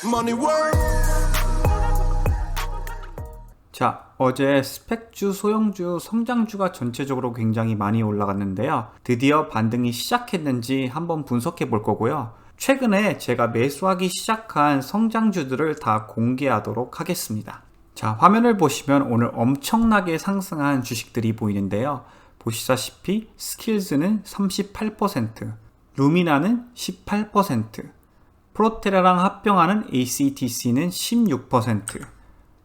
Money work. 자, 어제 스펙주, 소형주, 성장주가 전체적으로 굉장히 많이 올라갔는데요. 드디어 반등이 시작했는지 한번 분석해 볼 거고요. 최근에 제가 매수하기 시작한 성장주들을 다 공개하도록 하겠습니다. 자, 화면을 보시면 오늘 엄청나게 상승한 주식들이 보이는데요. 보시다시피 스킬즈는 38%, 루미나는 18%, 프로테라랑 합병하는 ACTC는 16%,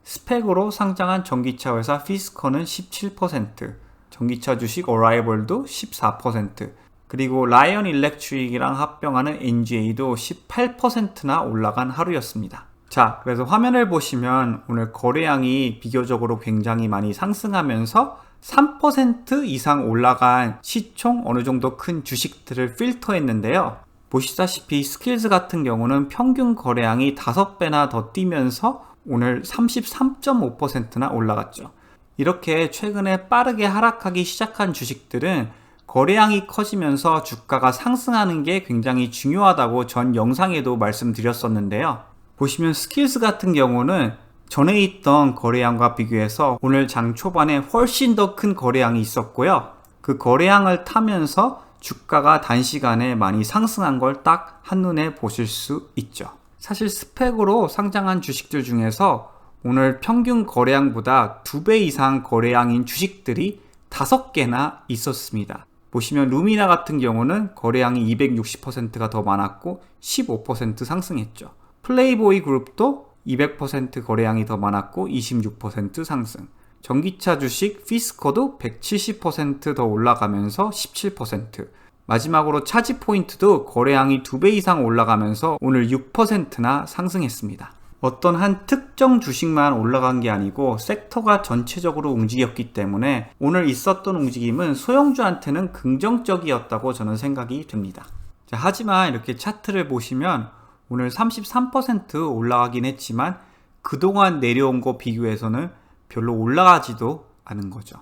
스펙으로 상장한 전기차 회사 피스컨은 17%, 전기차 주식 어라이벌도 14%, 그리고 라이언 일렉트릭이랑 합병하는 NGA도 18%나 올라간 하루였습니다. 자, 그래서 화면을 보시면 오늘 거래량이 비교적으로 굉장히 많이 상승하면서 3% 이상 올라간 시총 어느 정도 큰 주식들을 필터했는데요. 보시다시피 스킬즈 같은 경우는 평균 거래량이 5배나 더 뛰면서 오늘 33.5%나 올라갔죠. 이렇게 최근에 빠르게 하락하기 시작한 주식들은 거래량이 커지면서 주가가 상승하는 게 굉장히 중요하다고 전 영상에도 말씀드렸었는데요. 보시면 스킬즈 같은 경우는 전에 있던 거래량과 비교해서 오늘 장 초반에 훨씬 더 큰 거래량이 있었고요. 그 거래량을 타면서 주가가 단시간에 많이 상승한 걸 딱 한눈에 보실 수 있죠. 사실 스펙으로 상장한 주식들 중에서 오늘 평균 거래량보다 2배 이상 거래량인 주식들이 5개나 있었습니다. 보시면 루미나 같은 경우는 거래량이 260%가 더 많았고 15% 상승했죠. 플레이보이 그룹도 200% 거래량이 더 많았고 26% 상승. 전기차 주식 피스코도 170% 더 올라가면서 17%. 마지막으로 차지포인트도 거래량이 2배 이상 올라가면서 오늘 6%나 상승했습니다. 어떤 한 특정 주식만 올라간 게 아니고 섹터가 전체적으로 움직였기 때문에 오늘 있었던 움직임은 소형주한테는 긍정적이었다고 저는 생각이 됩니다. 자, 하지만 이렇게 차트를 보시면 오늘 33% 올라가긴 했지만 그동안 내려온 거 비교해서는 별로 올라가지도 않은 거죠.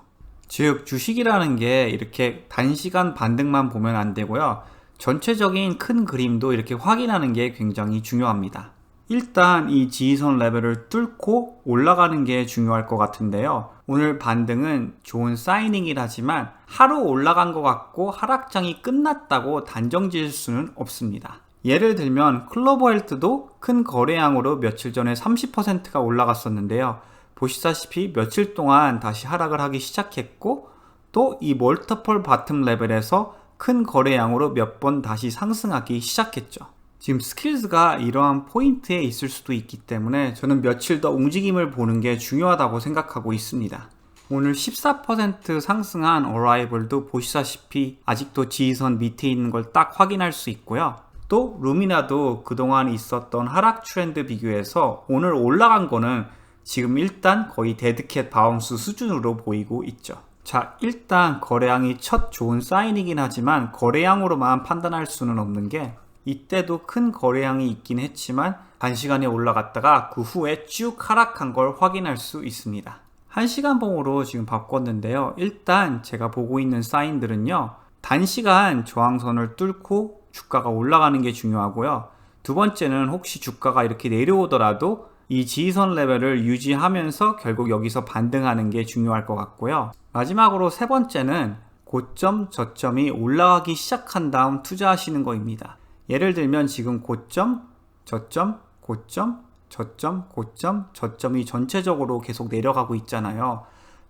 즉 주식이라는 게 이렇게 단시간 반등만 보면 안 되고요. 전체적인 큰 그림도 이렇게 확인하는 게 굉장히 중요합니다. 일단 이 지지선 레벨을 뚫고 올라가는 게 중요할 것 같은데요. 오늘 반등은 좋은 사이닝이긴 하지만 하루 올라간 것 같고 하락장이 끝났다고 단정 지을 수는 없습니다. 예를 들면 클로버 헬스도 큰 거래량으로 며칠 전에 30%가 올라갔었는데요. 보시다시피 며칠 동안 다시 하락을 하기 시작했고 또 이 멀티플 바텀 레벨에서 큰 거래량으로 몇 번 다시 상승하기 시작했죠. 지금 스킬즈가 이러한 포인트에 있을 수도 있기 때문에 저는 며칠 더 움직임을 보는 게 중요하다고 생각하고 있습니다. 오늘 14% 상승한 어라이벌도 보시다시피 아직도 지지선 밑에 있는 걸 딱 확인할 수 있고요. 또 루미나도 그동안 있었던 하락 트렌드 비교해서 오늘 올라간 거는 지금 일단 거의 데드캣 바운스 수준으로 보이고 있죠. 자, 일단 거래량이 첫 좋은 사인이긴 하지만 거래량으로만 판단할 수는 없는 게 이때도 큰 거래량이 있긴 했지만 단시간에 올라갔다가 그 후에 쭉 하락한 걸 확인할 수 있습니다. 1시간 봉으로 지금 바꿨는데요. 일단 제가 보고 있는 사인들은요. 단시간 저항선을 뚫고 주가가 올라가는 게 중요하고요. 두 번째는 혹시 주가가 이렇게 내려오더라도 이 지지선 레벨을 유지하면서 결국 여기서 반등하는 게 중요할 것 같고요. 마지막으로 세 번째는 고점, 저점이 올라가기 시작한 다음 투자하시는 거입니다. 예를 들면 지금 고점, 저점, 고점, 저점, 고점, 저점이 전체적으로 계속 내려가고 있잖아요.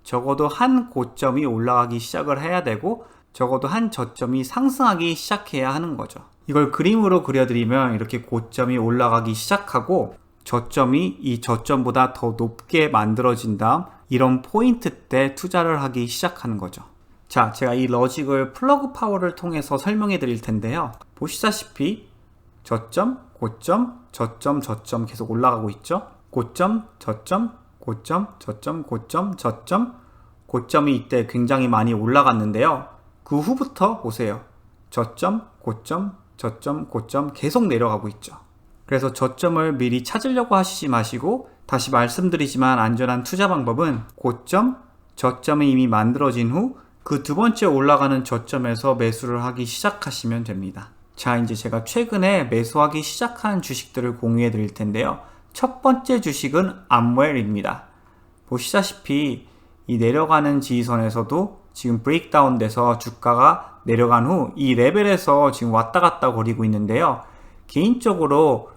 적어도 한 고점이 올라가기 시작을 해야 되고 적어도 한 저점이 상승하기 시작해야 하는 거죠. 이걸 그림으로 그려드리면 이렇게 고점이 올라가기 시작하고 저점이 이 저점보다 더 높게 만들어진 다음 이런 포인트 때 투자를 하기 시작하는 거죠. 자, 제가 이 러직을 플러그 파워를 통해서 설명해 드릴 텐데요. 보시다시피 저점, 고점, 저점, 저점 계속 올라가고 있죠. 고점, 저점, 고점, 저점, 고점, 저점, 고점이 이때 굉장히 많이 올라갔는데요. 그 후부터 보세요. 저점, 고점, 저점, 고점 계속 내려가고 있죠. 그래서 저점을 미리 찾으려고 하시지 마시고 다시 말씀드리지만 안전한 투자 방법은 고점, 저점이 이미 만들어진 후 그 두 번째 올라가는 저점에서 매수를 하기 시작하시면 됩니다. 자, 이제 제가 최근에 매수하기 시작한 주식들을 공유해 드릴 텐데요. 첫 번째 주식은 암웰입니다. 보시다시피 이 내려가는 지지선에서도 지금 브레이크다운 돼서 주가가 내려간 후 이 레벨에서 지금 왔다 갔다 거리고 있는데요. 개인적으로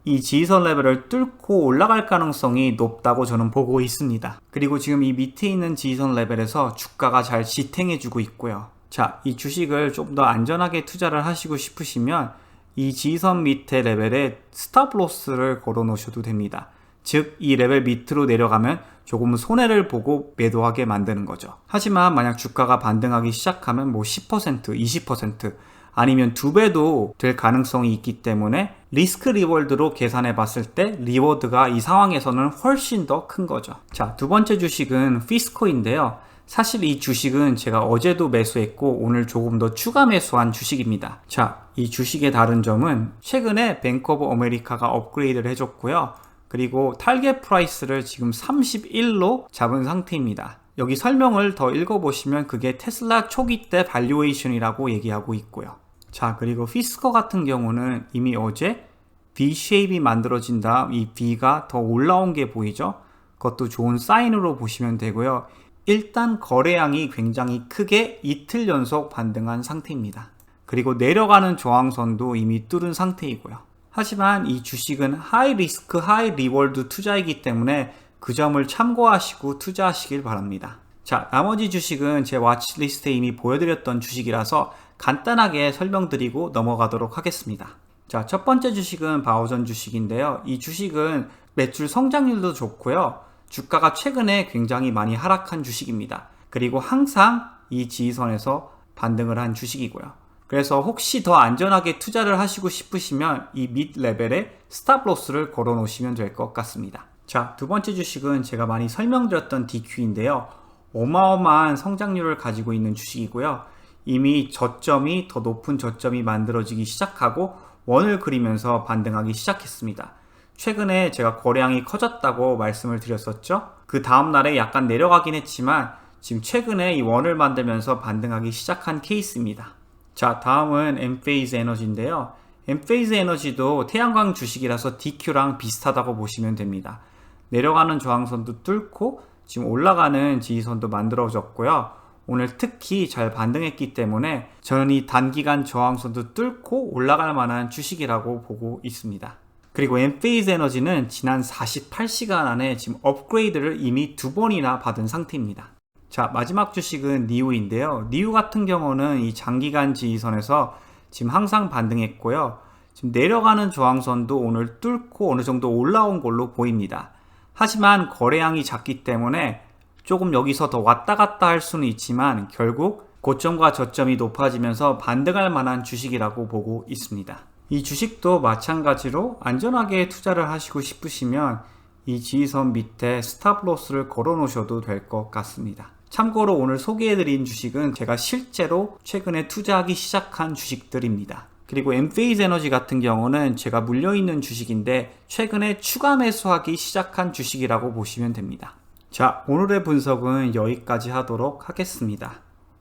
이 지지선 레벨을 뚫고 올라갈 가능성이 높다고 저는 보고 있습니다. 그리고 지금 이 밑에 있는 지지선 레벨에서 주가가 잘 지탱해주고 있고요. 자, 이 주식을 좀 더 안전하게 투자를 하시고 싶으시면 이 지지선 밑에 레벨에 스탑로스를 걸어 놓으셔도 됩니다. 즉, 이 레벨 밑으로 내려가면 조금 손해를 보고 매도하게 만드는 거죠. 하지만 만약 주가가 반등하기 시작하면 10%, 20% 아니면 2배도 될 가능성이 있기 때문에 리스크 리워드로 계산해 봤을 때 리워드가 이 상황에서는 훨씬 더 큰 거죠. 자, 두 번째 주식은 피스코인데요. 사실 이 주식은 제가 어제도 매수했고 오늘 조금 더 추가 매수한 주식입니다. 자, 이 주식의 다른 점은 최근에 뱅크 오브 아메리카가 업그레이드를 해줬고요. 그리고 타겟 프라이스를 지금 31로 잡은 상태입니다. 여기 설명을 더 읽어보시면 그게 테슬라 초기 때 발류에이션이라고 얘기하고 있고요. 자, 그리고 피스코 같은 경우는 이미 어제 V-쉐입이 만들어진 다음 이 V가 더 올라온 게 보이죠? 그것도 좋은 사인으로 보시면 되고요. 일단 거래량이 굉장히 크게 이틀 연속 반등한 상태입니다. 그리고 내려가는 저항선도 이미 뚫은 상태이고요. 하지만 이 주식은 하이 리스크 하이 리워드 투자이기 때문에 그 점을 참고하시고 투자하시길 바랍니다. 자, 나머지 주식은 제 와치리스트에 이미 보여드렸던 주식이라서 간단하게 설명드리고 넘어가도록 하겠습니다. 자, 첫 번째 주식은 바오전 주식인데요. 이 주식은 매출 성장률도 좋고요. 주가가 최근에 굉장히 많이 하락한 주식입니다. 그리고 항상 이 지지선에서 반등을 한 주식이고요. 그래서 혹시 더 안전하게 투자를 하시고 싶으시면 이 밑 레벨에 스탑로스를 걸어 놓으시면 될 것 같습니다. 자, 두 번째 주식은 제가 많이 설명드렸던 DQ인데요. 어마어마한 성장률을 가지고 있는 주식이고요. 이미 저점이 더 높은 저점이 만들어지기 시작하고 원을 그리면서 반등하기 시작했습니다. 최근에 제가 거래량이 커졌다고 말씀을 드렸었죠. 그 다음날에 약간 내려가긴 했지만 지금 최근에 이 원을 만들면서 반등하기 시작한 케이스입니다. 자, 다음은 엔페이즈 에너지인데요. 엔페이즈 에너지도 태양광 주식이라서 DQ랑 비슷하다고 보시면 됩니다. 내려가는 저항선도 뚫고 지금 올라가는 지지선도 만들어졌고요. 오늘 특히 잘 반등했기 때문에 저는 이 단기간 저항선도 뚫고 올라갈 만한 주식이라고 보고 있습니다. 그리고 엔페이즈 에너지는 지난 48시간 안에 지금 업그레이드를 이미 2번이나 받은 상태입니다. 자, 마지막 주식은 니우인데요. 니우 같은 경우는 이 장기간 지지선에서 지금 항상 반등했고요. 지금 내려가는 저항선도 오늘 뚫고 어느 정도 올라온 걸로 보입니다. 하지만 거래량이 작기 때문에 조금 여기서 더 왔다 갔다 할 수는 있지만 결국 고점과 저점이 높아지면서 반등할 만한 주식이라고 보고 있습니다. 이 주식도 마찬가지로 안전하게 투자를 하시고 싶으시면 이 지지선 밑에 스탑로스를 걸어 놓으셔도 될 것 같습니다. 참고로 오늘 소개해드린 주식은 제가 실제로 최근에 투자하기 시작한 주식들입니다. 그리고 엔페이즈 에너지 같은 경우는 제가 물려있는 주식인데 최근에 추가 매수하기 시작한 주식이라고 보시면 됩니다. 자, 오늘의 분석은 여기까지 하도록 하겠습니다.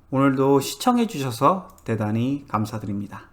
오늘도 시청해주셔서 대단히 감사드립니다.